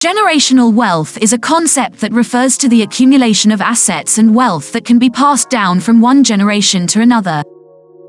Generational wealth is a concept that refers to the accumulation of assets and wealth that can be passed down from one generation to another.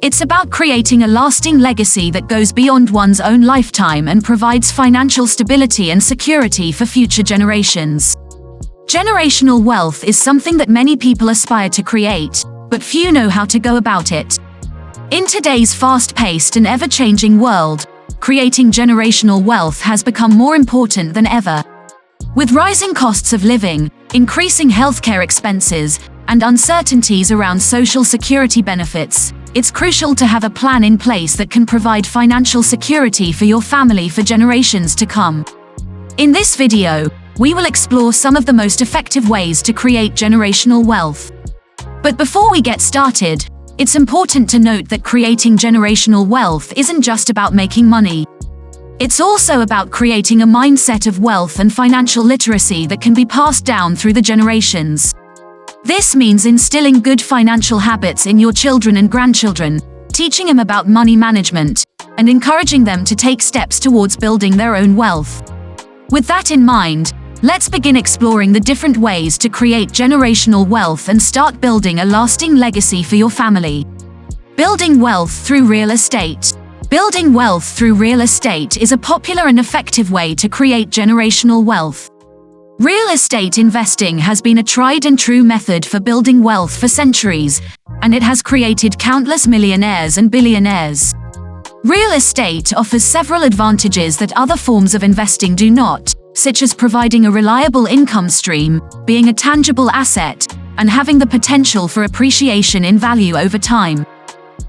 It's about creating a lasting legacy that goes beyond one's own lifetime and provides financial stability and security for future generations. Generational wealth is something that many people aspire to create, but few know how to go about it. In today's fast-paced and ever-changing world, creating generational wealth has become more important than ever. With rising costs of living, increasing healthcare expenses, and uncertainties around social security benefits, it's crucial to have a plan in place that can provide financial security for your family for generations to come. In this video, we will explore some of the most effective ways to create generational wealth. But before we get started, it's important to note that creating generational wealth isn't just about making money. It's also about creating a mindset of wealth and financial literacy that can be passed down through the generations. This means instilling good financial habits in your children and grandchildren, teaching them about money management, and encouraging them to take steps towards building their own wealth. With that in mind, let's begin exploring the different ways to create generational wealth and start building a lasting legacy for your family. Building wealth through real estate. Building wealth through real estate is a popular and effective way to create generational wealth. Real estate investing has been a tried and true method for building wealth for centuries, and it has created countless millionaires and billionaires. Real estate offers several advantages that other forms of investing do not, such as providing a reliable income stream, being a tangible asset, and having the potential for appreciation in value over time.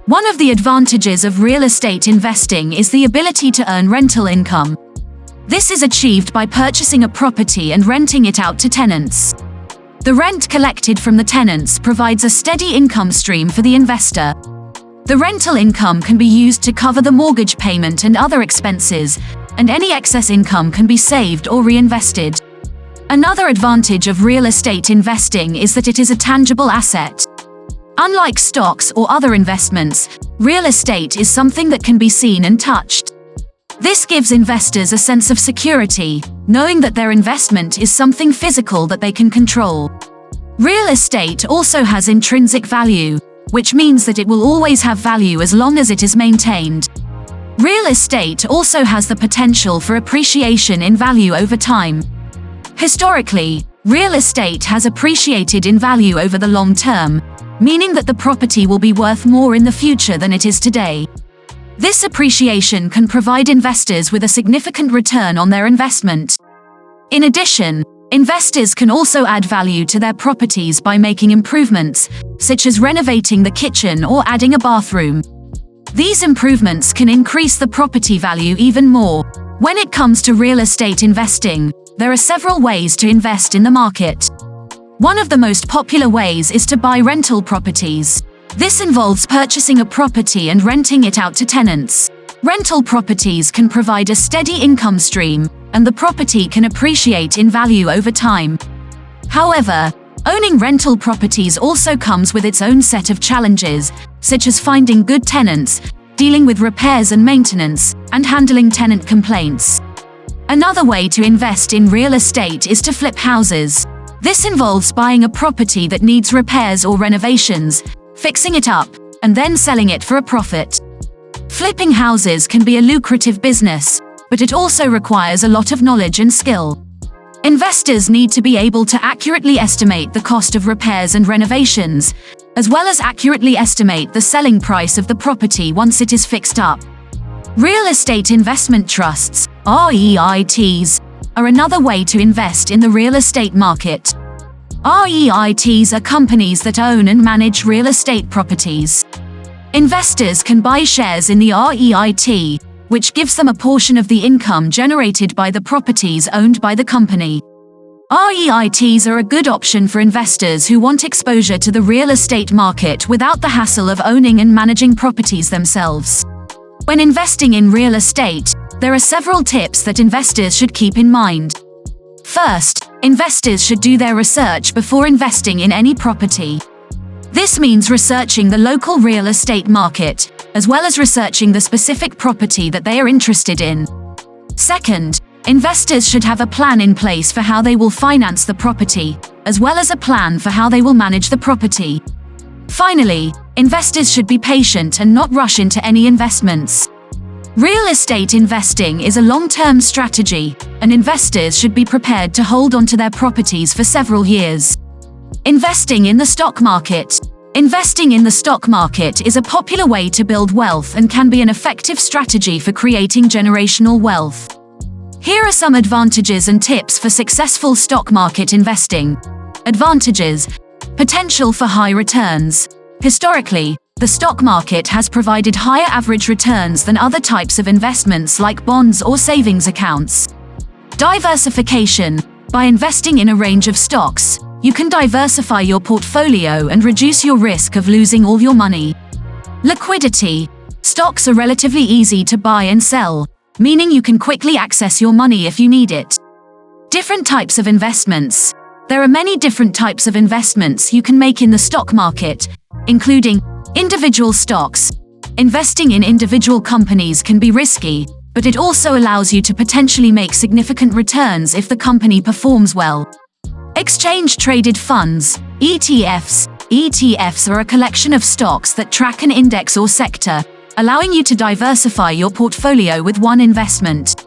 One of the advantages of real estate investing is the ability to earn rental income. This is achieved by purchasing a property and renting it out to tenants. The rent collected from the tenants provides a steady income stream for the investor. The rental income can be used to cover the mortgage payment and other expenses, and any excess income can be saved or reinvested. Another advantage of real estate investing is that it is a tangible asset. Unlike stocks or other investments, real estate is something that can be seen and touched. This gives investors a sense of security, knowing that their investment is something physical that they can control. Real estate also has intrinsic value, which means that it will always have value as long as it is maintained. Real estate also has the potential for appreciation in value over time. Historically, real estate has appreciated in value over the long term, meaning that the property will be worth more in the future than it is today. This appreciation can provide investors with a significant return on their investment. In addition, investors can also add value to their properties by making improvements, such as renovating the kitchen or adding a bathroom. These improvements can increase the property value even more. When it comes to real estate investing, there are several ways to invest in the market. One of the most popular ways is to buy rental properties. This involves purchasing a property and renting it out to tenants. Rental properties can provide a steady income stream, and the property can appreciate in value over time. However, owning rental properties also comes with its own set of challenges, such as finding good tenants, dealing with repairs and maintenance, and handling tenant complaints. Another way to invest in real estate is to flip houses. This involves buying a property that needs repairs or renovations, fixing it up, and then selling it for a profit. Flipping houses can be a lucrative business, but it also requires a lot of knowledge and skill. Investors need to be able to accurately estimate the cost of repairs and renovations, as well as accurately estimate the selling price of the property once it is fixed up. Real estate investment trusts, REITs, are another way to invest in the real estate market. REITs are companies that own and manage real estate properties. Investors can buy shares in the REIT, which gives them a portion of the income generated by the properties owned by the company. REITs are a good option for investors who want exposure to the real estate market without the hassle of owning and managing properties themselves. When investing in real estate, there are several tips that investors should keep in mind. First, investors should do their research before investing in any property. This means researching the local real estate market, as well as researching the specific property that they are interested in. Second, Investors should have a plan in place for how they will finance the property, as well as a plan for how they will manage the property. Finally, investors should be patient and not rush into any investments. Real estate investing is a long-term strategy, and investors should be prepared to hold on to their properties for several years. Investing in the stock market. Investing in the stock market is a popular way to build wealth and can be an effective strategy for creating generational wealth. Here are some advantages and tips for successful stock market investing. Advantages. Potential for high returns. Historically, the stock market has provided higher average returns than other types of investments like bonds or savings accounts. Diversification. By investing in a range of stocks, you can diversify your portfolio and reduce your risk of losing all your money. Liquidity. Stocks are relatively easy to buy and sell, meaning you can quickly access your money if you need it. Different types of investments. There are many different types of investments you can make in the stock market, including individual stocks. Investing in individual companies can be risky, but it also allows you to potentially make significant returns if the company performs well. Exchange-traded funds, ETFs. ETFs are a collection of stocks that track an index or sector, allowing you to diversify your portfolio with one investment.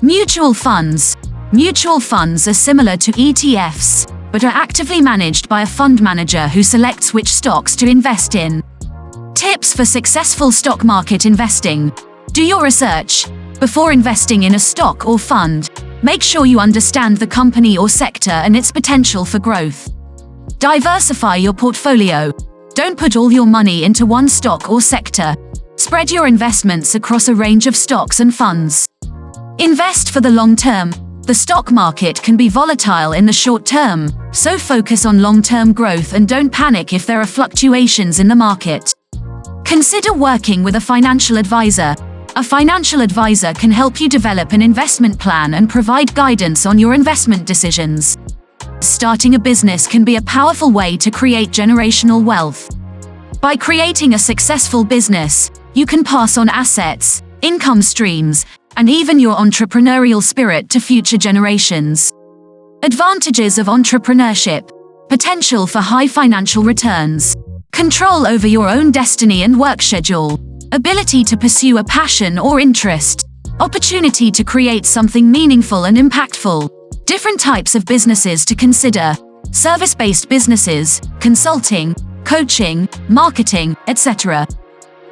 Mutual funds. Mutual funds are similar to ETFs, but are actively managed by a fund manager who selects which stocks to invest in. Tips for successful stock market investing. Do your research. Before investing in a stock or fund, make sure you understand the company or sector and its potential for growth. Diversify your portfolio. Don't put all your money into one stock or sector. Spread your investments across a range of stocks and funds. Invest for the long term. The stock market can be volatile in the short term, so focus on long-term growth and don't panic if there are fluctuations in the market. Consider working with a financial advisor. A financial advisor can help you develop an investment plan and provide guidance on your investment decisions. Starting a business can be a powerful way to create generational wealth. By creating a successful business, you can pass on assets, income streams, and even your entrepreneurial spirit to future generations. Advantages of entrepreneurship. Potential for high financial returns. Control over your own destiny and work schedule. Ability to pursue a passion or interest. Opportunity to create something meaningful and impactful. Different types of businesses to consider. Service-based businesses, consulting, coaching, marketing, etc.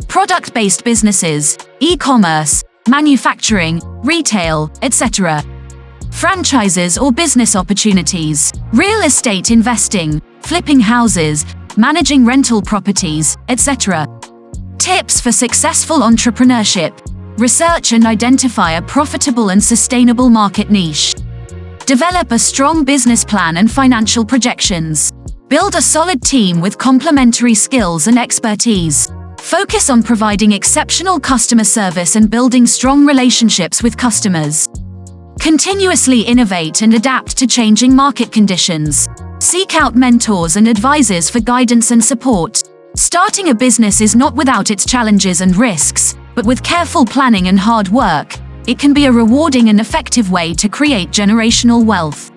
Product-based businesses, e-commerce, manufacturing, retail, etc. Franchises or business opportunities. Real estate investing, flipping houses, managing rental properties, etc. Tips for successful entrepreneurship. Research and identify a profitable and sustainable market niche. Develop a strong business plan and financial projections. Build a solid team with complementary skills and expertise. Focus on providing exceptional customer service and building strong relationships with customers. Continuously innovate and adapt to changing market conditions. Seek out mentors and advisors for guidance and support. Starting a business is not without its challenges and risks, but with careful planning and hard work, it can be a rewarding and effective way to create generational wealth.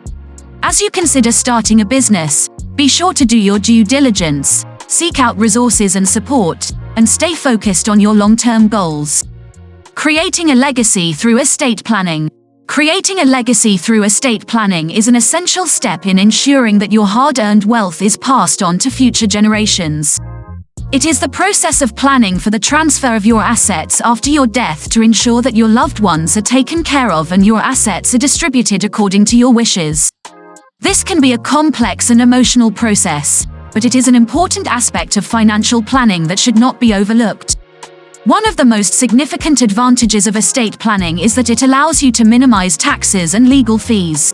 As you consider starting a business, be sure to do your due diligence, seek out resources and support, and stay focused on your long-term goals. Creating a legacy through estate planning. Creating a legacy through estate planning is an essential step in ensuring that your hard-earned wealth is passed on to future generations. It is the process of planning for the transfer of your assets after your death to ensure that your loved ones are taken care of and your assets are distributed according to your wishes. This can be a complex and emotional process, but it is an important aspect of financial planning that should not be overlooked. One of the most significant advantages of estate planning is that it allows you to minimize taxes and legal fees.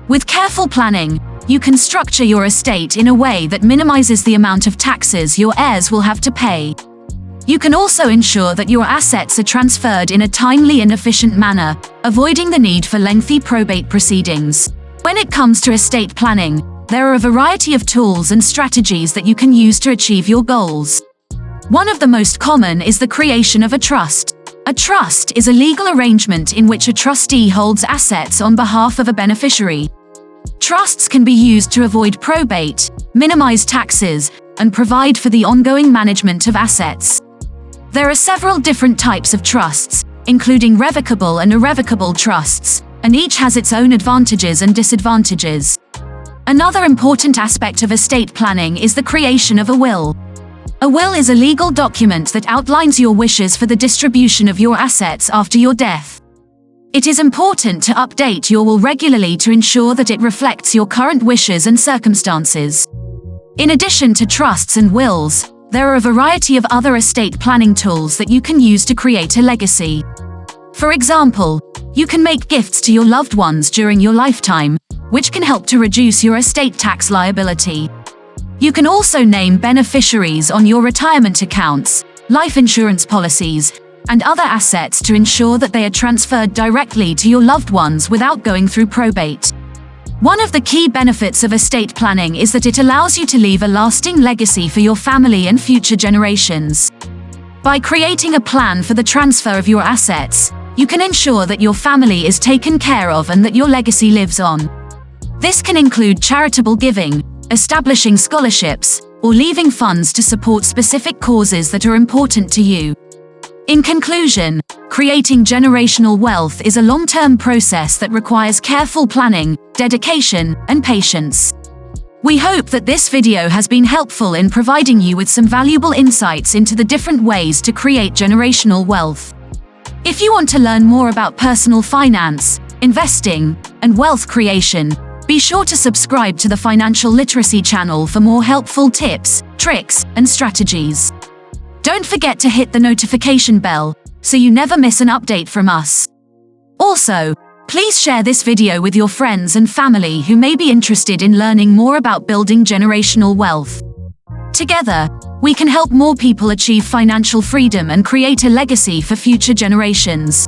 With careful planning, you can structure your estate in a way that minimizes the amount of taxes your heirs will have to pay. You can also ensure that your assets are transferred in a timely and efficient manner, avoiding the need for lengthy probate proceedings. When it comes to estate planning, there are a variety of tools and strategies that you can use to achieve your goals. One of the most common is the creation of a trust. A trust is a legal arrangement in which a trustee holds assets on behalf of a beneficiary. Trusts can be used to avoid probate, minimize taxes, and provide for the ongoing management of assets. There are several different types of trusts, including revocable and irrevocable trusts, and each has its own advantages and disadvantages. Another important aspect of estate planning is the creation of a will. A will is a legal document that outlines your wishes for the distribution of your assets after your death. It is important to update your will regularly to ensure that it reflects your current wishes and circumstances. In addition to trusts and wills, there are a variety of other estate planning tools that you can use to create a legacy. For example, you can make gifts to your loved ones during your lifetime, which can help to reduce your estate tax liability. You can also name beneficiaries on your retirement accounts, life insurance policies, and other assets to ensure that they are transferred directly to your loved ones without going through probate. One of the key benefits of estate planning is that it allows you to leave a lasting legacy for your family and future generations. By creating a plan for the transfer of your assets, you can ensure that your family is taken care of and that your legacy lives on. This can include charitable giving, establishing scholarships, or leaving funds to support specific causes that are important to you. In conclusion, creating generational wealth is a long-term process that requires careful planning, dedication, and patience. We hope that this video has been helpful in providing you with some valuable insights into the different ways to create generational wealth. If you want to learn more about personal finance, investing, and wealth creation, be sure to subscribe to the Financial Literacy channel for more helpful tips, tricks, and strategies. Don't forget to hit the notification bell, so you never miss an update from us. Also, please share this video with your friends and family who may be interested in learning more about building generational wealth. Together, we can help more people achieve financial freedom and create a legacy for future generations.